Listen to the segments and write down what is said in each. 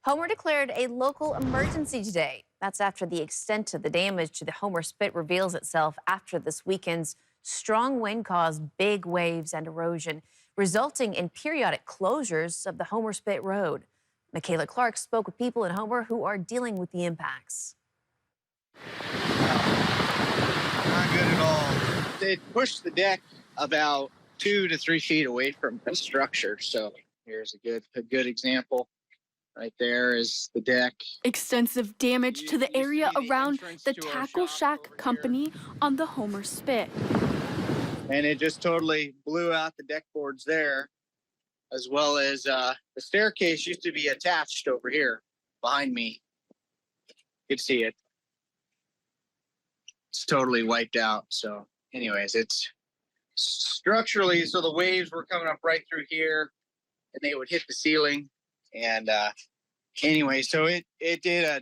Homer declared a local emergency today. That's after the extent of the damage to the Homer Spit reveals itself after this weekend's strong wind caused big waves and erosion, resulting in periodic closures of the Homer Spit Road. Michaela Clark spoke with people in Homer who are dealing with the impacts. Not good at all. They pushed the deck about 2 to 3 feet away from the structure. So here's a good example. Right there is the deck. Extensive damage to the area around the Tackle Shack company on the Homer Spit. And it just totally blew out the deck boards there, as well as the staircase used to be attached over here behind me. You can see it. It's totally wiped out. So anyways, it's structurally, so the waves were coming up right through here and they would hit the ceiling. And anyway, so it did a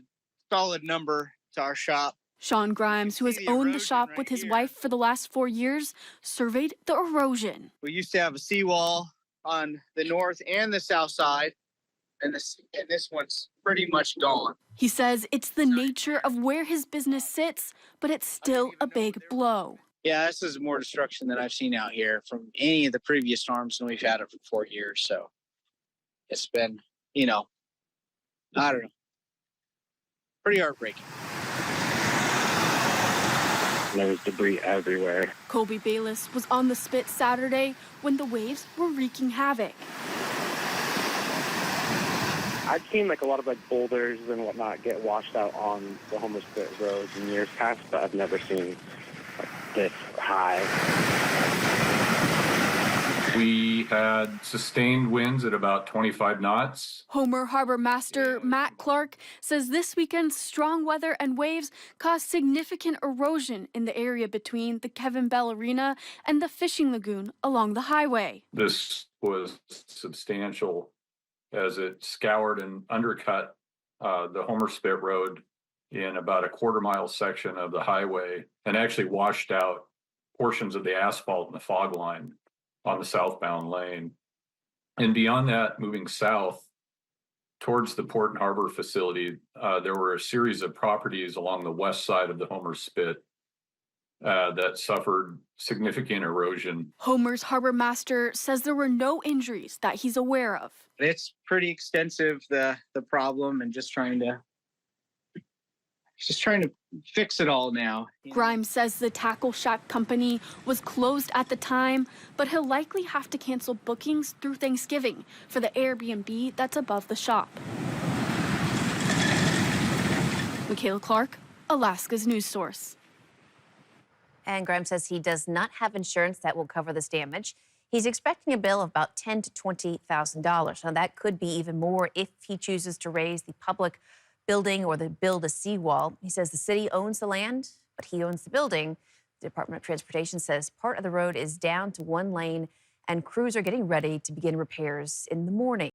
solid number to our shop. Sean Grimes, who has owned the shop with his wife for the last 4 years, surveyed the erosion. We used to have a seawall on the north and the south side, and this one's pretty much gone. He says it's the nature of where his business sits, but it's still a big blow. Yeah, this is more destruction than I've seen out here from any of the previous storms, and we've had it for 4 years. So it's been, I don't know, pretty heartbreaking. There was debris everywhere. Colby Bayless was on the Spit Saturday when the waves were wreaking havoc. I've seen a lot of boulders and whatnot get washed out on the Homer Spit roads in years past, but I've never seen this high. We had sustained winds at about 25 knots. Homer Harbor Master Matt Clark says this weekend's strong weather and waves caused significant erosion in the area between the Kevin Bell Arena and the fishing lagoon along the highway. This was substantial as it scoured and undercut the Homer Spit Road in about a quarter-mile section of the highway and actually washed out portions of the asphalt in the fog line on the southbound lane. And beyond that, moving south towards the Port and Harbor facility, there were a series of properties along the west side of the Homer Spit that suffered significant erosion. Homer's harbor master says there were no injuries that he's aware of. It's pretty extensive, the problem, and just trying to fix it all now. Grimes says the Tackle Shack company was closed at the time, but he'll likely have to cancel bookings through Thanksgiving for the Airbnb that's above the shop. Michaela Clark, Alaska's news source. And Grimes says he does not have insurance that will cover this damage. He's expecting a bill of about $10,000 to $20,000. Now, that could be even more if he chooses to raise the public building or build a seawall. He says the city owns the land, but he owns the building. The Department of Transportation says part of the road is down to 1 lane, and crews are getting ready to begin repairs in the morning.